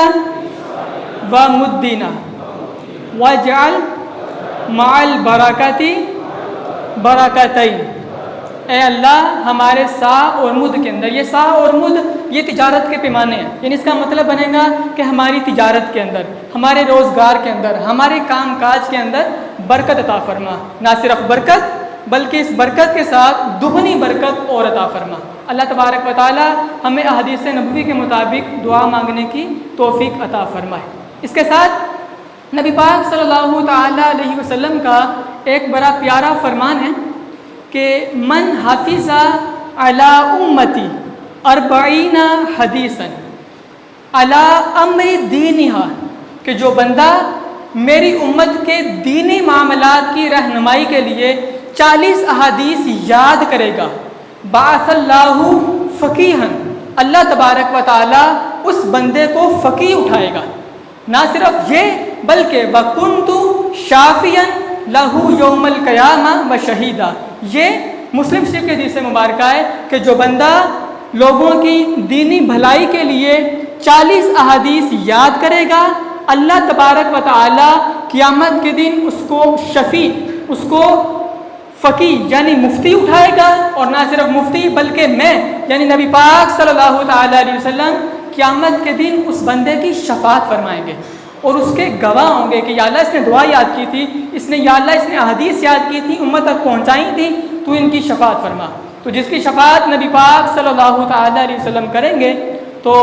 و مدنا واجعل مع البرکۃ برکتین. اے اللہ ہمارے سا اور مد کے اندر, یہ سا اور مد یہ تجارت کے پیمانے ہیں, یعنی اس کا مطلب بنے گا کہ ہماری تجارت کے اندر, ہمارے روزگار کے اندر, ہمارے کام کاج کے اندر برکت عطا فرما. نہ صرف برکت بلکہ اس برکت کے ساتھ دگنی برکت اور عطا فرما. اللہ تبارک و تعالی ہمیں احادیث نبوی کے مطابق دعا مانگنے کی توفیق عطا فرمائے. اس کے ساتھ نبی پاک صلی اللہ تعالی علیہ وسلم کا ایک بڑا پیارا فرمان ہے کہ من حافظ علی امتی 40 حدیثا علی امر دینہا, کہ جو بندہ میری امت کے دینی معاملات کی رہنمائی کے لیے 40 احادیث یاد کرے گا, بعث اللہ فقیہا, اللہ تبارک و تعالی اس بندے کو فقیہ اٹھائے گا. نہ صرف یہ بلکہ وَكُنْتُ شَافِيًا لَهُ يَوْمَ الْقِيَامَةِ وَشَهِيدًا. یہ مسلم شریف کے حدیث مبارکہ ہے کہ جو بندہ لوگوں کی دینی بھلائی کے لیے 40 احادیث یاد کرے گا, اللہ تبارک و تعالی قیامت کے دن اس کو شفیع, اس کو فقیہ یعنی مفتی اٹھائے گا. اور نہ صرف مفتی بلکہ میں یعنی نبی پاک صلی اللہ تعالی علیہ وسلم قیامت کے دن اس بندے کی شفاعت فرمائیں گے اور اس کے گواہ ہوں گے کہ یا اللہ اس نے دعا یاد کی تھی, اس نے یا اللہ اس نے احادیث یاد کی تھی, امت تک پہنچائی تھی, تو ان کی شفاعت فرما. تو جس کی شفاعت نبی پاک صلی اللہ تعالی علیہ وسلم کریں گے تو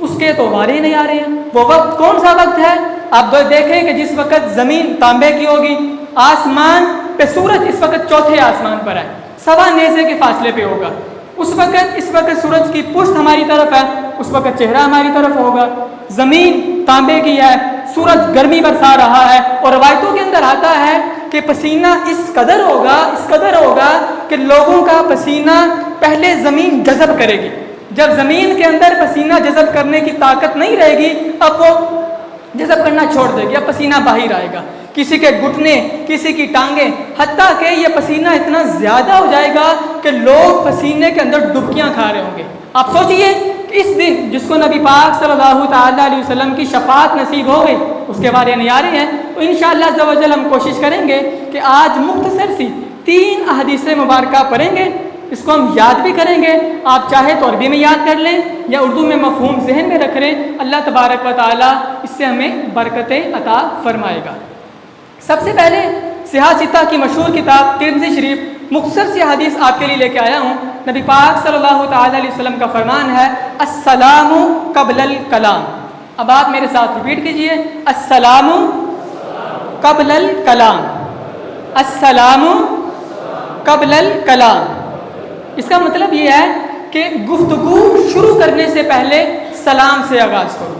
اس کے تو وارے نہیں آ رہے ہیں. وہ وقت کون سا وقت ہے؟ آپ دیکھیں کہ جس وقت زمین تانبے کی ہوگی, آسمان پہ سورج اس وقت چوتھے آسمان پر ہے, 1.25 نیزے کے فاصلے پہ ہوگا. اس وقت سورج کی پشت ہماری طرف ہے, اس وقت چہرہ ہماری طرف ہوگا, زمین تانبے کی ہے, سورج گرمی برسا رہا ہے, اور روایتوں کے اندر آتا ہے کہ پسینہ اس قدر ہوگا کہ لوگوں کا پسینہ پہلے زمین جذب کرے گی. جب زمین کے اندر پسینہ جذب کرنے کی طاقت نہیں رہے گی, اب وہ جذب کرنا چھوڑ دے گی, اب پسینہ باہر آئے گا. کسی کے گھٹنے, کسی کی ٹانگیں, حتیٰ کہ یہ پسینہ اتنا زیادہ ہو جائے گا کہ لوگ پسینے کے اندر ڈبکیاں کھا رہے ہوں گے. آپ سوچئے کہ اس دن جس کو نبی پاک صلی اللہ تعالیٰ علیہ وسلم کی شفاعت نصیب ہو گئی, اس کے بارے نہیں آ رہے ہیں. تو انشاءاللہ عز و جل ہم کوشش کریں گے کہ آج مختصر سی 3 احادیث مبارکہ پڑھیں گے, اس کو ہم یاد بھی کریں گے. آپ چاہے تو عربی میں یاد کر لیں یا اردو میں مفہوم ذہن میں رکھ لیں. اللہ تبارک و تعالیٰ اس سے ہمیں برکتیں عطا فرمائے گا. سب سے پہلے صحاح ستہ کی مشہور کتاب ترمذی شریف مختصر سی حدیث آپ کے لیے لے کے آیا ہوں. نبی پاک صلی اللہ تعالیٰ علیہ وسلم کا فرمان ہے السلام قبل الکلام. اب آپ میرے ساتھ ریپیٹ کیجئے, السلام قبل الکلام, السلام قبل الکلام. اس کا مطلب یہ ہے کہ گفتگو شروع کرنے سے پہلے سلام سے آغاز کرو,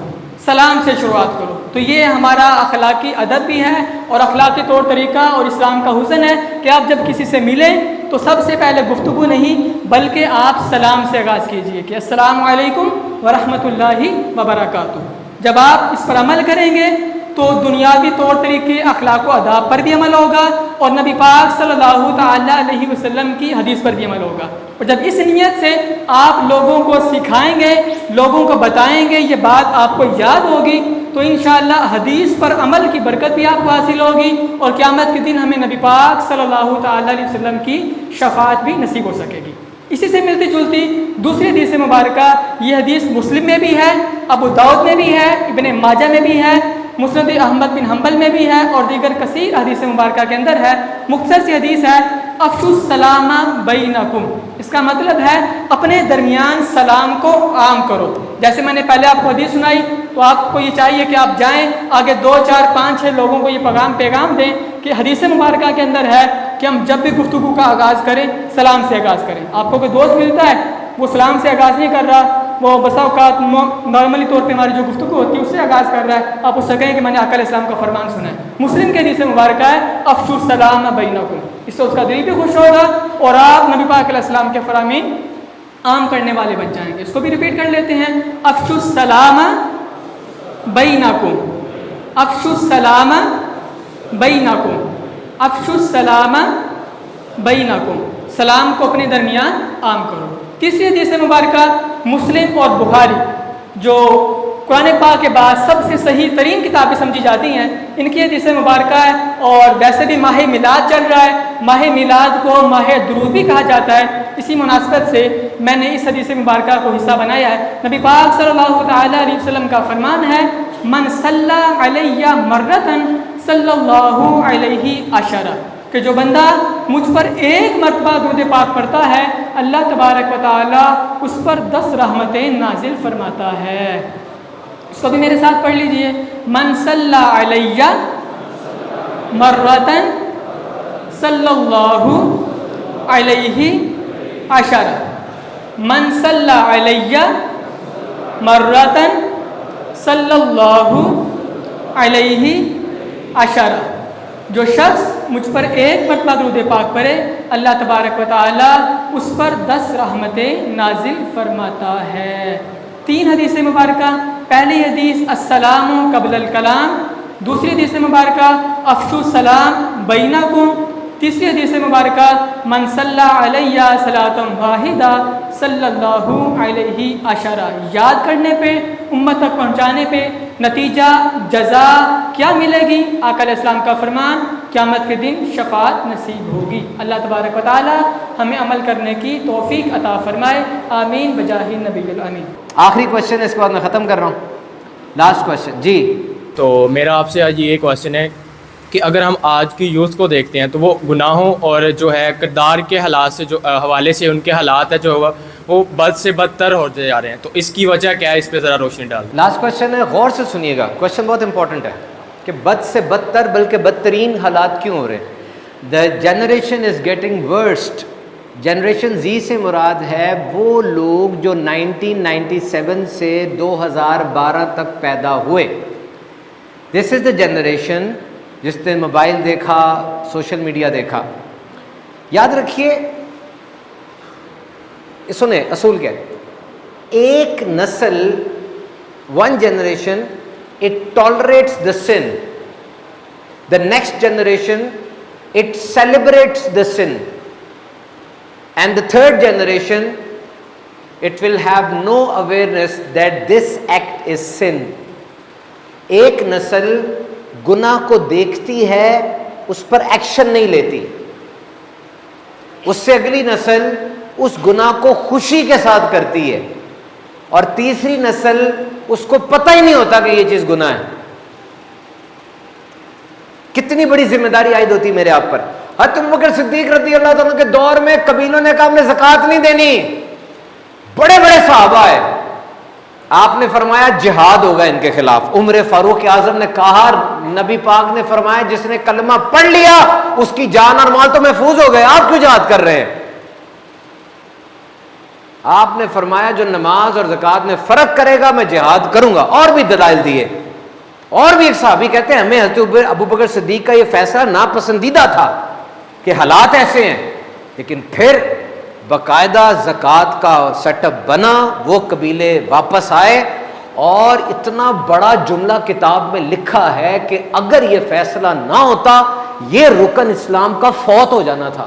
سلام سے شروعات کرو. تو یہ ہمارا اخلاقی ادب بھی ہے اور اخلاقی طور طریقہ اور اسلام کا حسن ہے کہ آپ جب کسی سے ملیں تو سب سے پہلے گفتگو نہیں بلکہ آپ سلام سے آغاز کیجئے کہ السلام علیکم ورحمۃ اللہ وبرکاتہ. جب آپ اس پر عمل کریں گے تو دنیاوی طور طریقے, اخلاق و آداب پر بھی عمل ہوگا اور نبی پاک صلی اللہ تعالیٰ علیہ وسلم کی حدیث پر بھی عمل ہوگا. اور جب اس نیت سے آپ لوگوں کو سکھائیں گے, لوگوں کو بتائیں گے, یہ بات آپ کو یاد ہوگی, تو انشاءاللہ حدیث پر عمل کی برکت بھی آپ کو حاصل ہوگی اور قیامت کے دن ہمیں نبی پاک صلی اللہ تعالی علیہ وسلم کی شفاعت بھی نصیب ہو سکے گی. اسی سے ملتی جلتی دوسری حدیث مبارکہ, یہ حدیث مسلم میں بھی ہے, ابو داؤد میں بھی ہے, ابن ماجہ میں بھی ہے, مسند احمد بن حنبل میں بھی ہے اور دیگر کثیر حدیث مبارکہ کے اندر ہے. مختصر سی حدیث ہے, افشوا السلام بینکم, اس کا مطلب ہے اپنے درمیان سلام کو عام کرو. جیسے میں نے پہلے آپ کو حدیث سنائی تو آپ کو یہ چاہیے کہ آپ جائیں آگے 2 4 5 6 لوگوں کو یہ پیغام دیں کہ حدیث مبارکہ کے اندر ہے کہ ہم جب بھی گفتگو کا آغاز کریں سلام سے آغاز کریں. آپ کو کوئی دوست ملتا ہے وہ سلام سے آغاز نہیں کر رہا, وہ بسا اوقات نارملی طور پہ ہماری جو گفتگو ہوتی ہے اس سے آغاز کر رہا ہے, آپ اس سے کہیں کہ میں نے آقا علیہ السلام کا فرمان سنا ہے. مسلم کے حدیث مبارکہ ہے افشوا السلام بینکم, اس سے اس کا دل بھی خوش ہوگا اور آپ نبی پاک علیہ السلام کے فرامین عام کرنے والے بن جائیں گے. اس کو بھی ریپیٹ کر لیتے ہیں, افشوا السلام بینکم, افشوا السلام بینکم, افشوا السلام بینکم, سلام کو اپنے درمیان عام کرو. تیسری حدیث مبارکہ مسلم اور بخاری جو قرآن پاک کے بعد سب سے صحیح ترین کتابیں سمجھی جاتی ہیں, ان کی حدیث مبارکہ ہے. اور ویسے بھی ماہ میلاد چل رہا ہے, ماہ میلاد کو ماہ درود بھی کہا جاتا ہے. اسی مناسبت سے میں نے اس حدیث مبارکہ کو حصہ بنایا ہے. نبی پاک صلی اللہ تعالی علیہ وسلم کا فرمان ہے, من صلی علیہ مرتن صلی اللہ علیہ عشرہ, کہ جو بندہ مجھ پر ایک مرتبہ درود پاک پڑھتا ہے اللہ تبارک و تعالی اس پر 10 رحمتیں نازل فرماتا ہے. اس کو بھی میرے ساتھ پڑھ لیجئے, من صلی علیہ مرتن صلی اللہ علیہ عشرہ, من صلی علیہ مرتن صلی اللہ علیہ عشرہ, جو شخص مجھ پر ایک مرتبہ درود پاک پڑھے اللہ تبارک و تعالی اس پر 10 رحمتیں نازل فرماتا ہے. 3 حدیث مبارکہ, پہلی حدیث السلام قبل الکلام, دوسری حدیث مبارکہ افشوا السلام بینکم, تیسری حدیث مبارکہ من صلی علیہ صلاۃ واحدہ صلی اللہ علیہ عشرہ. یاد کرنے پہ, امت تک پہنچانے پہ نتیجہ جزا کیا ملے گی؟ آقا علیہ السلام کا فرمان, قیامت کے دن شفاعت نصیب ہوگی. اللہ تبارک و تعالی ہمیں عمل کرنے کی توفیق عطا فرمائے, آمین بجاہ نبی الامین. آخری کوشچن ہے, اس کے بعد میں ختم کر رہا ہوں. لاسٹ کوشچن جی. تو میرا آپ سے آج یہ کوشچن ہے کہ اگر ہم آج کی یوتھ کو دیکھتے ہیں تو وہ گناہوں اور جو ہے کردار کے حالات سے جو حوالے سے ان کے حالات ہے جو وہ بد سے بدتر ہوتے جا رہے ہیں, تو اس کی وجہ کیا ہے, اس پہ ذرا روشنی ڈال دیں. لاسٹ کوشچن ہے, غور سے سنیے گا, کوشچن بہت امپورٹنٹ ہے کہ بد سے بدتر بلکہ بدترین حالات کیوں ہو رہے ہیں. The generation is getting worst. Generation Z سے مراد ہے وہ لوگ جو 1997 سے 2012 تک پیدا ہوئے. دس از دا جنریشن جس نے موبائل دیکھا, سوشل میڈیا دیکھا. یاد رکھیے, سنیں اصول کیا ہے, ایک نسل, one generation, it tolerates the sin. The next generation, it celebrates the sin. And the third generation, it will have no awareness that this act is sin. ایک نسل گناہ کو دیکھتی ہے, اس پر ایکشن نہیں لیتی. اس سے اگلی نسل اس گناہ کو خوشی کے ساتھ کرتی ہے, اور تیسری نسل اس کو پتہ ہی نہیں ہوتا کہ یہ چیز گناہ ہے. کتنی بڑی ذمہ داری عائد ہوتی میرے آپ پر. حضرت ابوبکر صدیق رضی اللہ تعالیٰ کے دور میں قبیلوں نے کہا ہم نے زکوٰۃ نہیں دینی, بڑے بڑے صحابہ ہے, آپ نے فرمایا جہاد ہوگا ان کے خلاف. عمر فاروق اعظم نے کہا, نبی پاک نے فرمایا جس نے کلمہ پڑھ لیا اس کی جان اور مال تو محفوظ ہو گئے, آپ کیوں جہاد کر رہے ہیں؟ آپ نے فرمایا جو نماز اور زکوٰۃ میں فرق کرے گا میں جہاد کروں گا. اور بھی دلائل دیے. اور بھی ایک صحابی کہتے ہیں ہمیں حضرت ابوبکر صدیق کا یہ فیصلہ ناپسندیدہ تھا کہ حالات ایسے ہیں, لیکن پھر باقاعدہ زکوٰۃ کا سیٹ اپ بنا, وہ قبیلے واپس آئے, اور اتنا بڑا جملہ کتاب میں لکھا ہے کہ اگر یہ فیصلہ نہ ہوتا یہ رکن اسلام کا فوت ہو جانا تھا.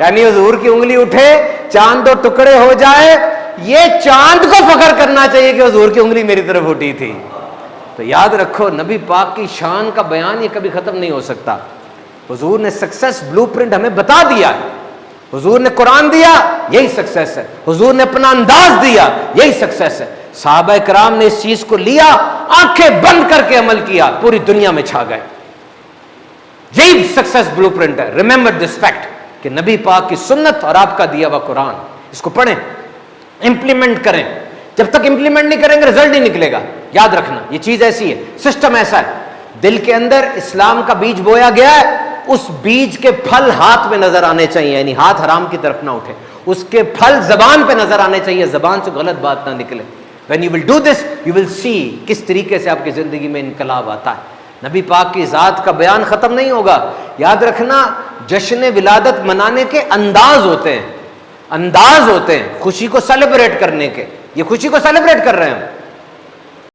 یعنی حضور کی انگلی اٹھے چاند دو ٹکڑے ہو جائے، یہ چاند کو فخر کرنا چاہیے کہ حضور کی انگلی میری طرف اٹھی تھی. تو یاد رکھو نبی پاک کی شان کا بیان یہ کبھی ختم نہیں ہو سکتا. حضور نے سکسیس بلو پرنٹ ہمیں بتا دیا ہے. حضور نے قرآن دیا، یہی سکسیس ہے. حضور نے اپنا انداز دیا، یہی سکسیس ہے. صحابہ کرام نے اس چیز کو لیا، آنکھیں بند کر کے عمل کیا، پوری دنیا میں چھا گئے. یہی سکسیس بلو پرنٹ ہے. ریممبر دس فیکٹ کہ نبی پاک کی سنت اور آپ کا دیا ہوا قرآن، اس کو پڑھیں، امپلیمنٹ کریں. جب تک امپلیمنٹ نہیں کریں گے رزلٹ نہیں نکلے گا. یاد رکھنا یہ چیز ایسی ہے، سسٹم ایسا ہے. دل کے اندر اسلام کا بیج بویا گیا ہے، اس بیج کے پھل ہاتھ میں نظر آنے چاہیے، یعنی ہاتھ حرام کی طرف نہ اٹھے. اس کے پھل زبان پہ نظر آنے چاہیے، زبان سے غلط بات نہ نکلے. when you will do this you will see کس طریقے سے آپ کی زندگی میں انقلاب آتا ہے. نبی پاک کی ذات کا بیان ختم نہیں ہوگا. یاد رکھنا جشن ولادت منانے کے انداز ہوتے ہیں، انداز ہوتے ہیں خوشی کو سیلیبریٹ کرنے کے. یہ خوشی کو سیلیبریٹ کر رہے ہیں ہم.